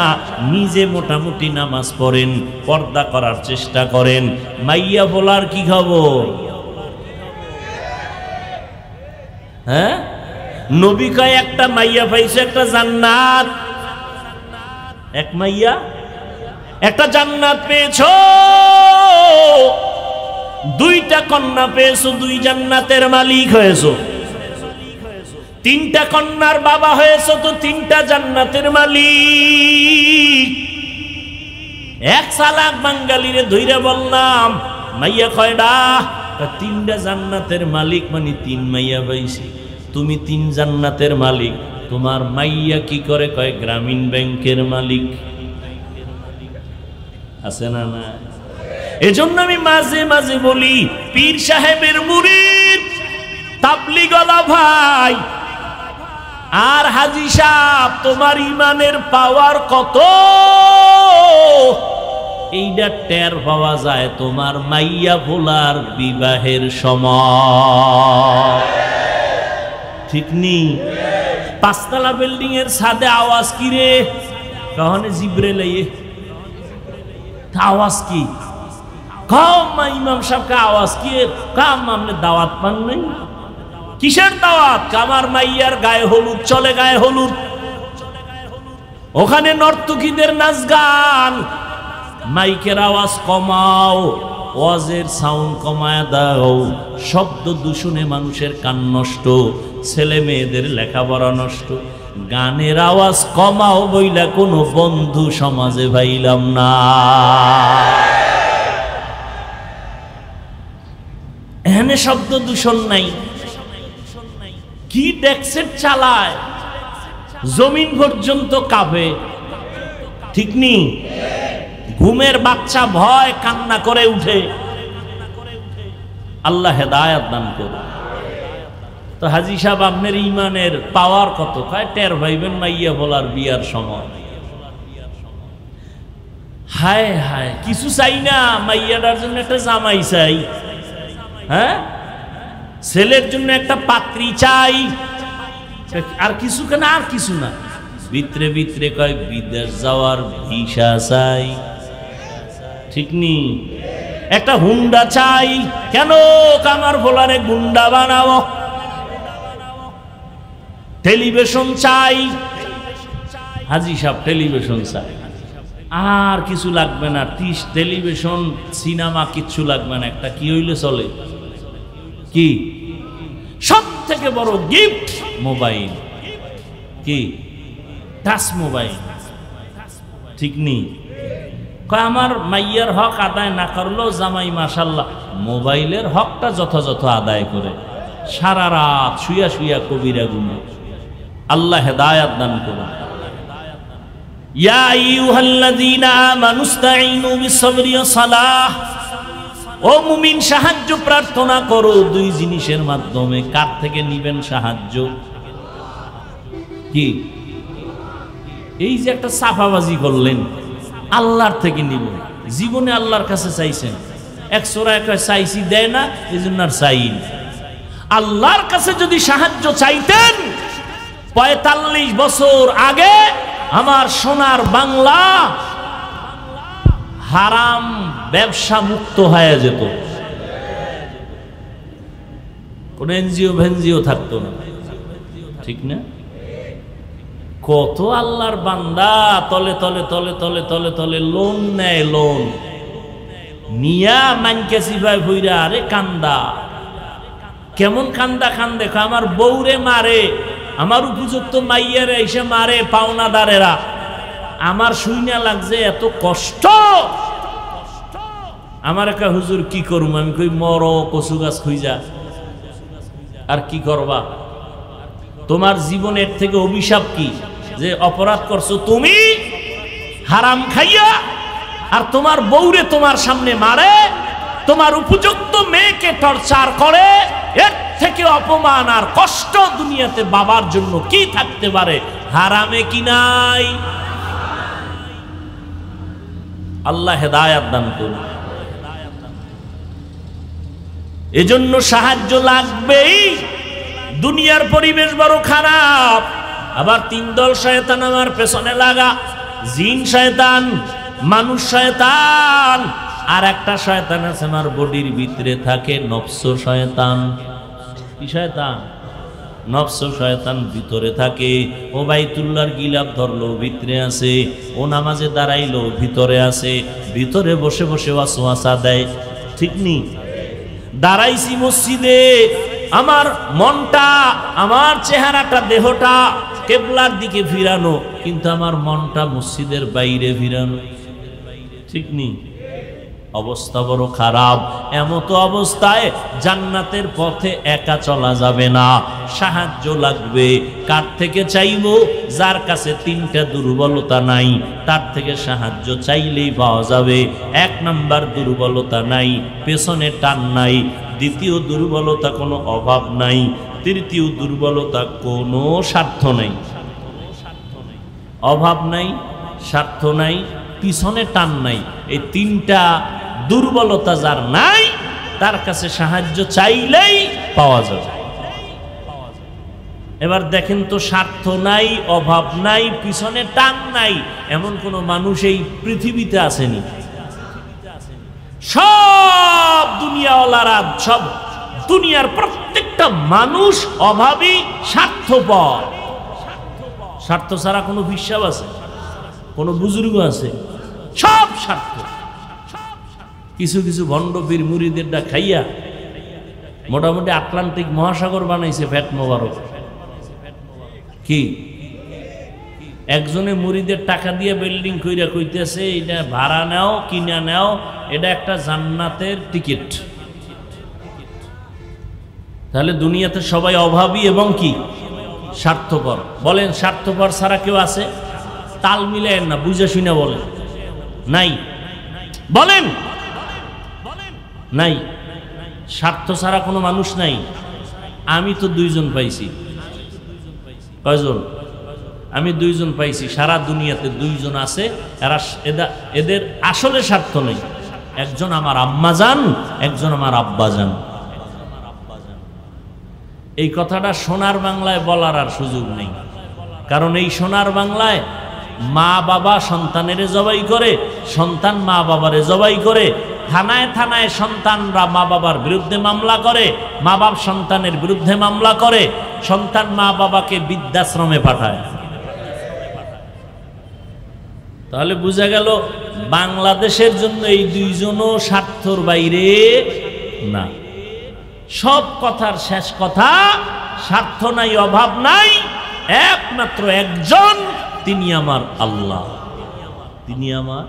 নিজে মোটামুটি নামাজ পড়েন, পর্দা করার চেষ্টা করেন। মাইয়া বলার কি খবর? হ্যাঁ, নবী কয় একটা মাইয়া পাইছে, একটা জান্নাত। এক মাইয়া একটা জান্নাত পেয়েছো, দুইটা কন্যা পেয়েছো, দুই জান্নাতের মালিক হয়েছো। তিনটা কন্যার বাবা হয়েছো তো তিনটা জান্নাতের মালিক। এক চালাক বাঙালিরে ধইরা বললাম মাইয়া কয়ডা? তিনটা জান্নাতের মালিক, মানে তিন মাইয়া পাইছি। তুমি তিন জান্নাতের মালিক, তোমার মাইয়া কি করে? কয় গ্রামীণ ব্যাংকের মালিক। আছে না না? এজন্য আমি মাঝে মাঝে বলি, পীর সাহেবের মুরিদ, তাবলিগওয়ালা ভাই আর হাজী সাহেব, তোমার ইমানের পাওয়ার কত এইটা টের পাওয়া যায় তোমার মাইয়া ভোলার বিবাহের সময়। ঠিক নেই? পাঁচতলা বিল্ডিং এর ছাদে আওয়াজ কি রে? কখনো জিব্রে লাইয়ে আওয়াজ কি? ইমাম সাহেবকে আওয়াজ কি? কাম আমনে দাওয়াত পান নাই? কিসের দাওয়াত? আমার মাইয়ার গায়ে হলুদ চলে, গায়ে হলুদ। ওখানে নর্তকীদের নাচ গান, মাইকের আওয়াজ কমাও, ওয়াজের সাউন্ড কমায় দাও। শব্দ দূষণে মানুষের কান নষ্ট, ছেলে মেয়েদের লেখাপড়া নষ্ট। গানের আওয়াজ কমাও বইলা কোনো বন্ধু সমাজে পাইলাম না। এখানে শব্দ দূষণ নাই। কি ডেক্সেট চালায়, জমিন পর্যন্ত কাঁপে, ঠিক নি? ঘুমের বাচ্চা ভয় কান্না করে উঠে। আল্লাহ হেদায়েত দান করুন। তো হাজী সাহেব, আপনার ইমানের পাওয়ার কত? কয় টের ভাইবেন মাইয়া বলার বিয়ার সময়। হায় হায়, কিছু চাই না, মাইয়াটার জন্য একটা জামাই চাই, হ্যাঁ, ছেলের জন্য একটা পাত্রী চাই, আর কিছু কেন, আর কিছু না। ভিতরে ভিতরে কয় বিদেশ যাওয়ার ভিসা চাই, ঠিক নি? একটা হুন্ডা চাই। কেন? কামার ফোলারে গুন্ডা বানাবো। টেলিভিশন চাই, হাজী সাহেব টেলিভিশন চাই, আর কিছু লাগবে না। টেলিভিশন, সিনেমা কিচ্ছু লাগবে না। একটা কি হইলে চলে? কি? সব থেকে বড় গিফট মোবাইল। কি? টাচ মোবাইল, ঠিক নি? কয় আমার মাইয়ার হক আদায় না করলেও জামাই মাশাল্লাহ মোবাইলের হকটা যথাযথ আদায় করে। সারা রাত শুইয়া শুইয়া কবিরা গুনে। আল্লাহ হেদায়েত দান করুন। ইয়া আইয়ুহাল্লাযীনা আমানুস্তাঈনু বিসসবরি ওয়াস সালাহ। ও মুমিন, সাহায্য প্রার্থনা করো দুই জিনিসের মাধ্যমে। কার থেকে নিবেন সাহায্য? কি? এই যে একটা সাফাবাজি করলেন, আল্লাহর থেকে নিবেন। জীবনে আল্লাহর কাছে চাইছেন? এক সোরা চাইছি, দেয় না, এই জন্য আর চাইন। আল্লাহর কাছে যদি সাহায্য চাইতেন ৪৫ বছর আগে আমার সোনার বাংলা হারাম ব্যবসা মুক্ত হয়ে যেত, কোন এনজিও ভেনজিও থাকতো না, ঠিক না? কত আল্লাহর বান্দা তলে তলে তলে তলে তলে তলে লোন নেয়, লোন নিয়া মানকে সিভাই ভইরা, আরে কান্দা, কেমন কান্দা কান্দে। আমার বউরে মারে, আমার উপযুক্ত মাইয়ারে এসে মারে পাওনাদারেরা। আমার শুইনা লাগছে এত কষ্ট। আমার একটা হুজুর কি করুম? আমি কই মর, কচু গাছ খুঁজা, আর কি করবা? তোমার জীবনের থেকে অভিশাপ কি? যে অপরাধ করছো তুমি হারাম খাইয়া, আর তোমার বউরে তোমার সামনে মারে, তোমার উপযুক্ত মেয়েকে টর্চার করে। এর থেকে অপমান আর কষ্ট দুনিয়াতে বাবার জন্য কি থাকতে পারে? হারামে কি নাই? আল্লাহ হেদায়েত দান করুন। এজন্য সাহায্য লাগবেই। দুনিয়ার পরিবেশ বড় খারাপ। আবার ৩ দল শয়তান আমার পেছনে লাগা, জিন শয়তান, মানুষ শয়তান, আর একটা শয়তান আছে আমার বডির ভিতরে থাকে, নফস শয়তান। কি শয়তান? নফস শয়তান ভিতরে থাকে। ও বাইতুল্লাহর গিলাফ ধরলো, ভিতরে আছে। ও নামাজে দাঁড়াইলো, ভিতরে আছে। ভিতরে বসে বসে ওয়াসওয়াসা দেয়, ঠিক নি? দাঁড়াইছি মসজিদে, আমার মনটা, আমার চেহারাটা, দেহটা কেবলার দিকে ফিরানো, কিন্তু আমার মনটা মসজিদের বাইরে ফিরানো, ঠিক নি? অবস্থা বড় খারাপ। এমত অবস্থায় জান্নাতের পথে একা চলা যাবে না, সাহায্য লাগবে। কার থেকে চাইব? যার কাছে ৩টা দুর্বলতা নাই, তার থেকে সাহায্য চাইলেই পাওয়া যাবে। ১ নাম্বার দুর্বলতা নাই, পেছনে টান নাই। দ্বিতীয় দুর্বলতা কোনো অভাব নাই। তৃতীয় দুর্বলতা কোনো স্বার্থ নাই, অভাব নাই, স্বার্থ নাই, পিছনে টান নাই। এই ৩টা দুর্বলতা যার নাই, তার কাছে সাহায্য চাইলেই পাওয়া যাবে। এবার দেখেন তো, স্বার্থ নাই, অভাব নাই, পিছনে টান নাই, এমন কোন মানুষ এই পৃথিবীতে আসেনি। সব দুনিয়াওয়ালারা, সব দুনিয়ার প্রত্যেকটা মানুষ অভাবী, স্বার্থপর। স্বার্থ ছাড়া কোনো বিশ্বাস আছে? কোন বুজুর্গ আছে? সব স্বার্থ। কিছু কিছু ভণ্ড পীর মুরিদেরটা খাইয়া মোটামুটি আটলান্টিক মহাসাগর বানাইছে ফ্যাট মোবারক। কি একজনে মুরিদের টাকা দিয়ে বিল্ডিং কইরা কইতেছে এটা ভাড়া নাও কিনা নাও, এটা একটা জান্নাতের টিকিট। তাহলে দুনিয়াতে সবাই অভাবী এবং কি স্বার্থপর। বলেন স্বার্থপর ছাড়া কেউ আছে? তাল মিলেন না, বুঝে শুনে বলেন। নাই? বলেন নাই? স্বার্থ ছাড়া কোনো মানুষ নাই। আমি তো দুইজন পাইছি। কয়জন? আমি দুইজন পাইছি। সারা দুনিয়াতে দুইজন আছে, এদের আসলে স্বার্থ নেই। একজন আমার আম্মাজান, একজন আমার আব্বাজান। এই কথাটা সোনার বাংলায় বলার আর সুযোগ নেই, কারণ এই সোনার বাংলায় মা বাবা সন্তানের জবাই করে, সন্তান মা বাবারে জবাই করে, থানায় থানায় সন্তানরা মা বাবার বিরুদ্ধে মামলা করে, মা বাপ সন্তানের বিরুদ্ধে মামলা করে, সন্তান মা বাবাকে বৃদ্ধাশ্রমে পাঠায়। তাহলে বোঝা গেল বাংলাদেশের জন্য এই দুইজনও স্বার্থর বাইরে না। সব কথার শেষ কথা, স্বার্থ নাই, অভাব নাই, একমাত্র একজন, তিনি আমার আল্লাহ, তিনি আমার।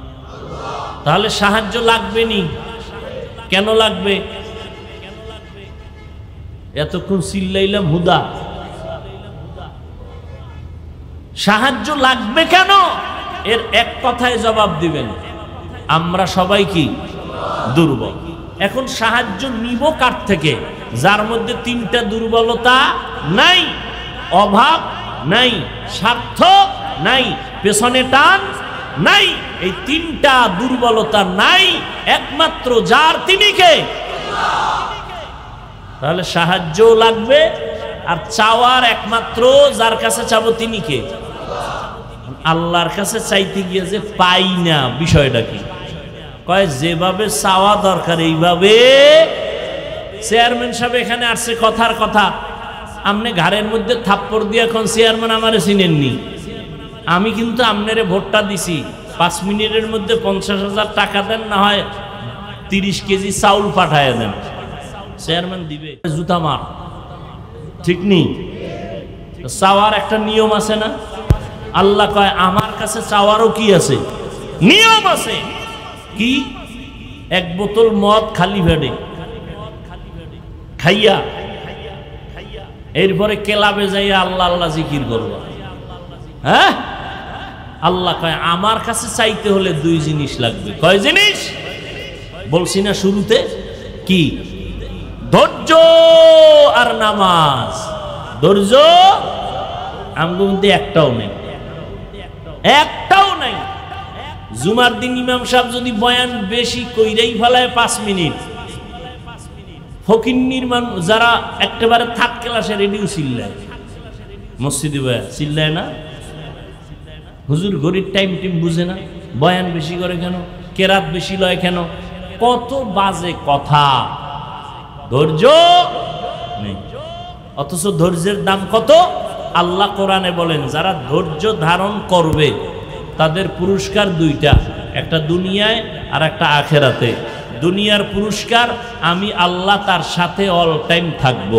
তাহলে সাহায্য লাগবে নি? কেন লাগবে? এতক্ষণ চিল্লাইলাম হুদা। সাহায্য লাগবে কেন? এর এক কথায় জবাব দিবেন, আমরা সবাই কি দুর্বল। এখন সাহায্য নিব কার থেকে? যার মধ্যে তিনটা দুর্বলতা নাই, অভাব নাই, স্বার্থ নাই, পেছনে টান নাই, এই তিনটা দুর্বলতা নাই, একমাত্র যার, তিনি কে? তাহলে সাহায্য লাগবে, আর চাওয়ার একমাত্র যার কাছে চাবো তিনি কে? আল্লাহর কাছে চাইতে গিয়ে যে পাই না, বিষয়টা কি? কয় যেভাবে চাওয়া দরকার এইভাবে। চেয়ারম্যান সাহেব এখানে আসছে, কথার কথা, আপনি ঘাড়ের মধ্যে থাপ্পড় দিয়ে এখন চেয়ারম্যান আমারে চিনেননি, আমি কিন্তু আপনারে ভোটটা দিছি, 5 মিনিটের মধ্যে 50,000 টাকা দেন, না হয় 30 কেজি চাউল পাঠায় দেন, চেয়ারম্যান দিবে জুতা মার। ঠিক নেই? চাওয়ার একটা নিয়ম আছে না? আল্লাহ কয় আমার কাছে চাওয়ারও কি আছে? নিয়ম আছে। কি? এক বোতল মদ খালি পেটে খাইয়া এরপরে ক্লাবে যাইয়া আল্লাহ আল্লাহ জিকির করবা। হ্যাঁ, আল্লাহ কয় আমার কাছে চাইতে হলে 2 জিনিস লাগবে। কয় জিনিস? বলছি না শুরুতে? কি? ধৈর্য আর নামাজ। ধৈর্য আমগো মধ্যে একটাও নেই, একটাও নাই। জুমার দিন ইমাম সাহেব যদি বয়ান বেশি কইরাই ফেলায় 5 মিনিট, ফকিন্নির মানুষ যারা একেবারে থার্ড ক্লাসে রেডিও চিল্লায়, মসজিদে বয়া চিল্লায় না? হুজুর ঘড়ির টাইম টিম বুঝে না, বয়ান বেশি করে কেন, কেরাত বেশি লয় কেন, কত বাজে কথা। ধৈর্য নেই, অথচ ধৈর্যের দাম কত? আল্লাহ কোরআনে বলেন যারা ধৈর্য ধারণ করবে তাদের পুরস্কার 2টা, একটা দুনিয়ায় আর একটা আখেরাতে। দুনিয়ার পুরস্কার আমি আল্লাহ তার সাথে অল টাইম থাকব,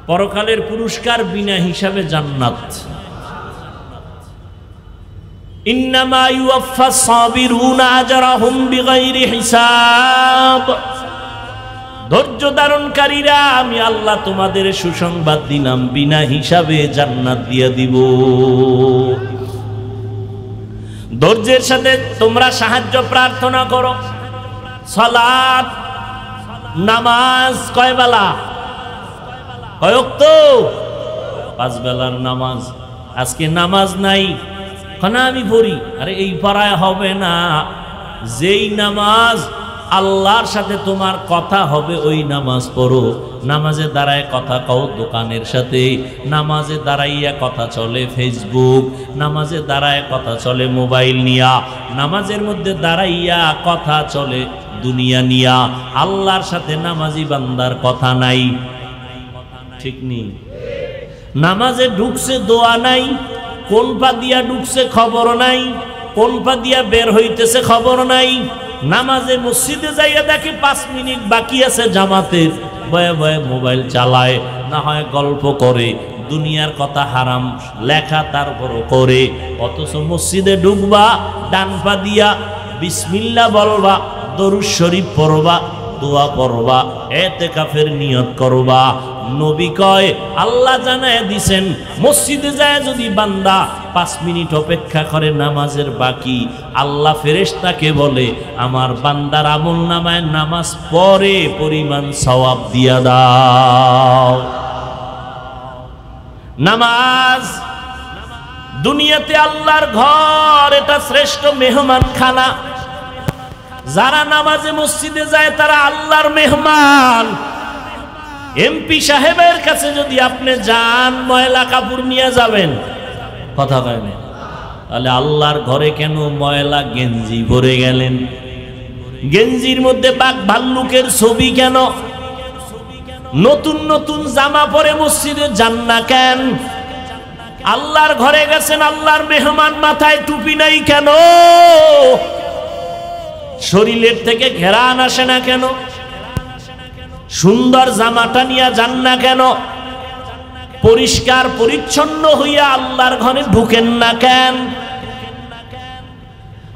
পরকালের পুরস্কার বিনা হিসাবে জান্নাত। ইন্নামা ইউওয়াফাস সাবিরুনা আজরাহুম বিগাইরি হিসাব। ধৈর্য ধারণকারীরা আমি আল্লাহ তোমাদের সুসংবাদ দিলাম, বিনা হিসাবে জান্নাত দিয়ে দিব। ধৈর্যের সাথে তোমরা সাহায্য প্রার্থনা করো। সালাত নামাজ কয় বেলা? কয় ওয়াক্ত? 5 বেলার নামাজ। আজকে নামাজ নাই, কেন আমি পড়ি? আরে এই পড়ায় হবে না, যেই নামাজ আল্লাহর সাথে তোমার কথা হবে ওই নামাজ পড়ো। নামাজে দাঁড়ায় কথা কও দোকানের সাথে, নামাজে দাঁড়াইয়া কথা চলে ফেসবুক, নামাজে দাঁড়ায় কথা চলে মোবাইল নিয়া, নামাজের মধ্যে দাঁড়াইয়া কথা চলে দুনিয়া নিয়া। আল্লাহর সাথে নামাজি বান্দার কথা নাই, ঠিক নেই। নামাজে ঢুকছে দোয়া নাই, কোন পা দিয়া ঢুকছে খবর নাই, কোন পা দিয়া বের হইতেছে খবর নাই। নামাজে মসজিদে যাইয়া দেখে 5 মিনিট বাকি আছে জামাতের, ভয়ে ভয়ে মোবাইল চালায়, না হয় গল্প করে, দুনিয়ার কথা হারাম লেখা তারপরও করে। অথচ মসজিদে ঢুকবা, ডান পা দিয়া বিসমিল্লাহ বলবা, দরুদ শরীফ পড়বা, দোয়া পড়বা, ইতিকাফের নিয়ত করবা। নবী কয় আল্লাহ জানায় দিছেন মসজিদে যায় যদি বান্দা 5 মিনিট অপেক্ষা করে নামাজের বাকি, আল্লাহ ফেরেশতাকে বলে আমার বান্দার আমলনামায় নামাজ পড়ে পরিমাণ সওয়াব দিয়া দাও। নামাজ দুনিয়াতে আল্লাহর ঘর, এটা শ্রেষ্ঠ মেহমানখানা। যারা নামাজে মসজিদে যায় তারা আল্লাহর মেহমান। এমপি সাহেবের কাছে যদি আপনি যান, ময়লা কাপড় নিয়ে যাবেন, কথা কয় না, তাহলে আল্লাহর ঘরে কেন ময়লা গেঞ্জি ভরে গেলেন? গেঞ্জির মধ্যে বাঘ ভাল্লুকের ছবি কেন? নতুন নতুন জামা পরে মসজিদে যান না কেন? আল্লাহর ঘরে গেছেন, আল্লাহর মেহমান, মাথায় টুপি নাই কেন? শরীরের থেকে ঘেরান আসে না কেন? সুন্দর জামাটা নিয়ে যান না কেন? পরিষ্কার পরিচ্ছন্ন হইয়া আল্লাহর ঘরে ঢুকেন না কেন?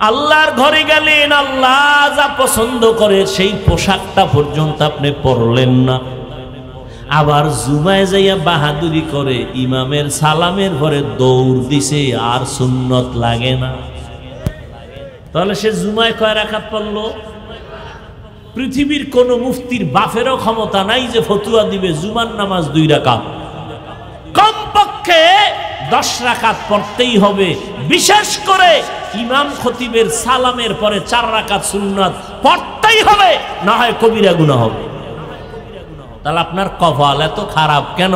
আল্লাহর ঘরে গেলেন, আল্লাহ যা পছন্দ করে সেই পোশাকটা পর্যন্ত আপনি পরলেন না। আবার জুমায় যাইয়া বাহাদুরি করে ইমামের সালামের পরে দৌড় দিছে, আর সুন্নত লাগে না। তাহলে সে জুমায় কয় রাকাত পড়লো? পৃথিবীর কোন মুফতির বাফেরও ক্ষমতা নাই যে ফতুয়া দিবে জুমার নামাজ 2 রাকাত, কমপক্ষে 10 রাকাত পড়তেই হবে। বিশেষ করে ইমাম খতিবের সালামের পরে 4 রাকাত সুন্নাত পড়তেই হবে, না হয় কবিরা গুনাহ হবে। তাহলে আপনার কপাল এত খারাপ কেন?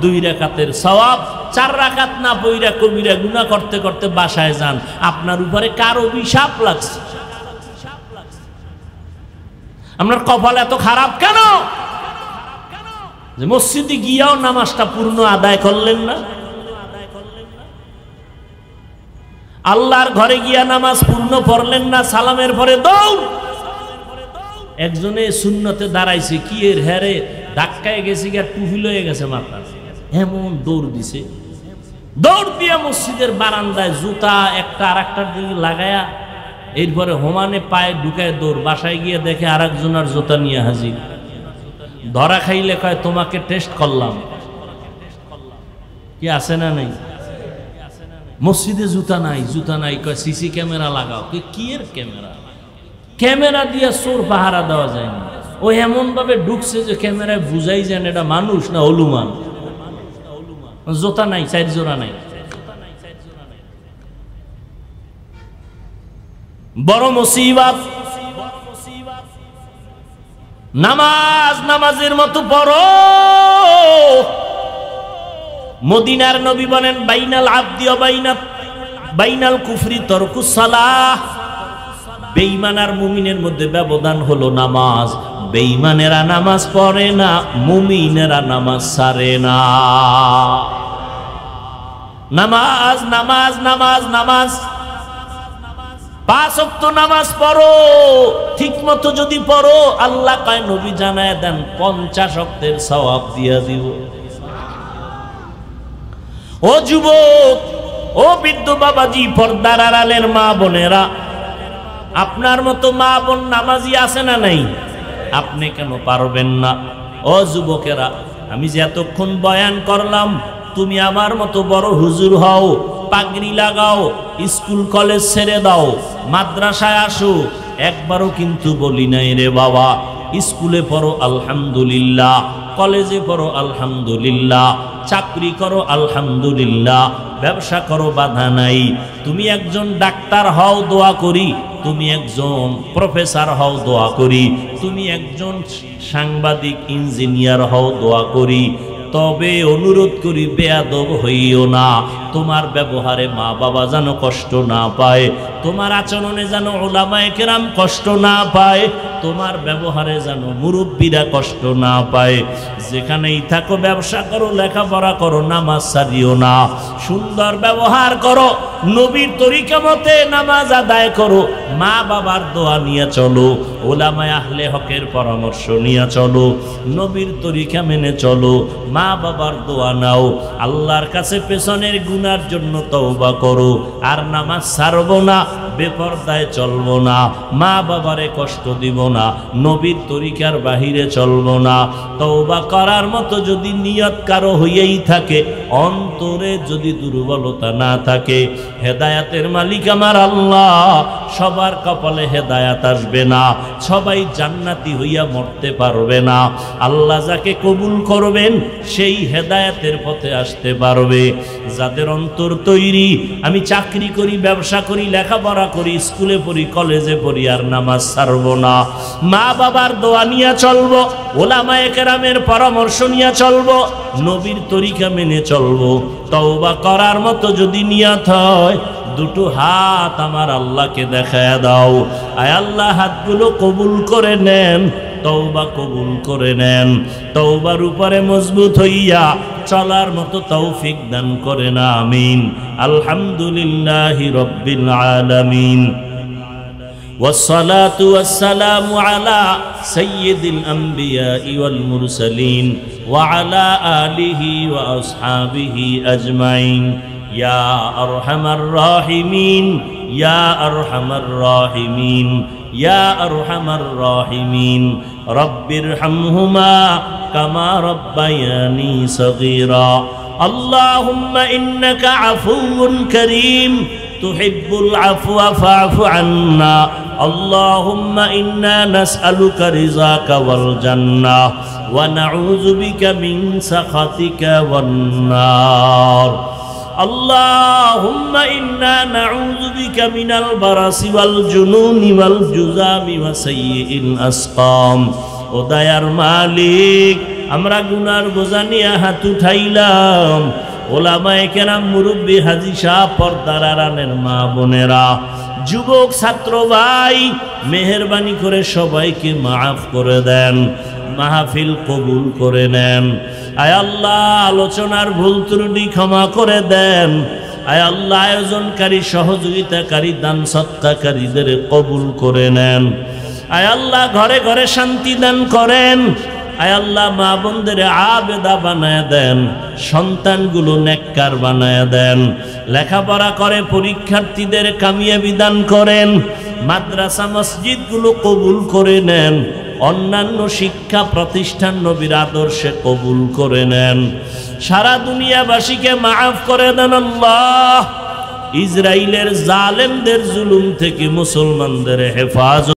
2 রাকাতের সওয়াব 4 রাকাত না পইরা কবিরা গুনাহ করতে করতে বাসায় যান, আপনার উপরে কার অভিশাপ লাগছে? আপনার কপাল এত খারাপ কেন যে মসজিদে গিয়াও নামাজটা পূর্ণ আদায় করলেন না? আল্লাহর ঘরে গিয়া নামাজ পূর্ণ পড়লেন না, সালামের পরে দৌড়। একজনে সুন্নতে দাঁড়াইছে, কি এর হেরে ধাক্কায় গেছে, গিয়া টুপি লয়ে গেছে মাথা, এমন দৌড় দিছে। দৌড় দিয়া মসজিদের বারান্দায় জুতা একটা আর একটার দিকে লাগায়া, এরপরে হোমানে পায়ে ঢুকায় দৌড়। বাসায় গিয়ে দেখে আর একজনের জুতা নিয়ে হাজির। ধরা খাইলে কয় তোমাকে টেস্ট করলাম, কি আছে না নেই? মসজিদে জুতা নাই, জুতা নাই, কয় সিসি ক্যামেরা লাগাও। কি এর ক্যামেরা? ক্যামেরা দিয়ে চোর পাহারা দেওয়া যায় না। ও এমন ভাবে ঢুকছে যে ক্যামেরায় বুঝাই যায় না এটা মানুষ না হলুমান। জুতা নাই, 4 জোড়া নাই। বড় মুসিবত। নামাজ নামাজের মতো পড়ো। মদিনার নবী বলেন বাইনাল আবদি ওয়া বাইনাল কুফরি তারকুস সালাহ। বেঈমান আর মুমিনের মধ্যে ব্যবধান হলো নামাজ। বেঈমানেরা নামাজ পড়ে না, মুমিনেরা নামাজ ছাড়ে না। নামাজ নামাজ নামাজ নামাজ 5 ওয়াক্ত নামাজ পড়ো। ঠিক মতো যদি পড়ো, আল্লাহ কয়, নবী জানায় দেন 50 ওয়াক্তের সওয়াব দিয়া দিব। ও যুবক, ও বৃদ্ধ বাবাজি, পর্দার আড়ালের মা বোনেরা, আপনার মতো মা বোন নামাজি আছে না নাই? আপনি কেন পারবেন না? ও যুবকেরা, আমি যে এতক্ষণ বয়ান করলাম, তুমি আমার মতো বড় হুজুর হও, পাগড়ি লাগাও, স্কুল কলেজ ছেড়ে দাও, মাদ্রাসায় আসো, একবারও কিন্তু বলি নাই রে বাবা স্কুলে পড়ো আলহামদুলিল্লাহ, কলেজে পড়ো আলহামদুলিল্লাহ, চাকরি করো আলহামদুলিল্লাহ, ব্যবসা করো বাধা নাই। তুমি একজন ডাক্তার হও, দোয়া করি। তুমি একজন প্রফেসর হও, দোয়া করি। তুমি একজন সাংবাদিক ইঞ্জিনিয়ার হও, দোয়া করি। তবে অনুরোধ করি বেয়াদব হইও না। তোমার ব্যবহারে মা বাবা যেন কষ্ট না পায়, তোমার আচরণে যেন উলামায়ে কেরাম কষ্ট না পায়, তোমার ব্যবহারে যেন মুরব্বীরা কষ্ট না পায়। যেখানেই থাকো ব্যবসা করো, লেখাপড়া করো, নামাজ ছাড়িও না, সুন্দর ব্যবহার করো, নবীর তরিকা মতে নামাজ আদায় করো, মা বাবার দোয়া নিয়ে চলো, উলামায়ে আহলে হকের পরামর্শ নিয়ে চলো, নবীর তরিকা মেনে চলো, মা বাবার দোয়া নাও, আল্লাহর কাছে পেছনের গুনার জন্য তওবা করো। আর নামাজ ছাড়বো না, বেপরদায় চলবো না, মা বাবারে কষ্ট দিব না, নবীর তরিকার বাহিরে চলবো না। তওবা করার মতো যদি নিয়ত কারো হইয়াই থাকে, অন্তরে যদি দুর্বলতা না থাকে, হেদায়াতের মালিক আমার আল্লাহ, সবার কপালে হেদায়াত আসবে না, সবাই জান্নাতি হইয়া মরতে পারবে না। আল্লাহ যাকে কবুল করবেন সেই হেদায়াতের পথে আসতে পারবে। যাদের অন্তর তৈরি, আমি চাকরি করি, ব্যবসা করি, লেখাপড়া করি, স্কুলে পড়ি, কলেজে পড়ি, আর নামাজ ছাড়বো না, মা বাবার দোয়া নিয়ে চলবো, উলামায়ে কেরামের পরামর্শ নিয়ে চলবো, নবীর তরিকা মেনে চলবো, তওবা করার মতো যদি নিয়ত হয়, দুটো হাত আমার আল্লাহকে দেখায় দাও। আয় আল্লাহ, হাতগুলো কবুল করে নেন, তওবা কবুল করে নেন, তওবার উপরে মজবুত হইয়া চলার মতো তৌফিক দান করেন, আমিন। আলহামদুলিল্লাহি রাব্বিল আলামিন, والصلاة والسلام على سيد الأنبياء والمرسلين وعلى آله وأصحابه أجمعين يا أرحم الراحمين يا أرحم الراحمين يا أرحم الراحمين رب ارحمهما كما ربياني صغيرا اللهم إنك عفو كريم تحب العفو فاعف عنا اللهم إنا نسألك رضاك والجنة ونعوذ بك من سخطك والنار اللهم إنا نعوذ بك من البرص والجنون والجذام وسيء الأسقام ও দয়ার মালিক, আমরা গুনার বোঝা নিয়ে হাত উঠাইলাম, ওলামায়ে কেরাম, মুরব্বী, হাজী সাহেব, পর্দার আড়ালের মা বোনেরা, যুবক ছাত্র ভাই, মেহেরবানি করে সবাইকে মাফ করে দেন, মাহফিল কবুল করে নেন। আয় আল্লাহ, আলোচনার ভুল ত্রুটি ক্ষমা করে দেন। আয় আল্লাহ, আয়োজনকারী, সহযোগিতাকারী, দান সৎকারীদের কবুল করে নেন। আয় আল্লাহ, ঘরে ঘরে শান্তি দান করেন। আয় আল্লাহ, মা বোনদের আবেদা বানায় দেন, সন্তানগুলো নেককার বানায় দেন, লেখাপড়া করে পরীক্ষার্থীদের কামিয়াবি দান করেন, মাদ্রাসা মসজিদগুলো কবুল করে নেন, অন্যান্য শিক্ষা প্রতিষ্ঠান নবীর আদর্শে কবুল করে নেন। সারা দুনিয়াবাসীকে মাফ করে দেন আল্লাহ। ইসরাইলের জালেমদের জুলুম থেকে মুসলমানদের হেফাজত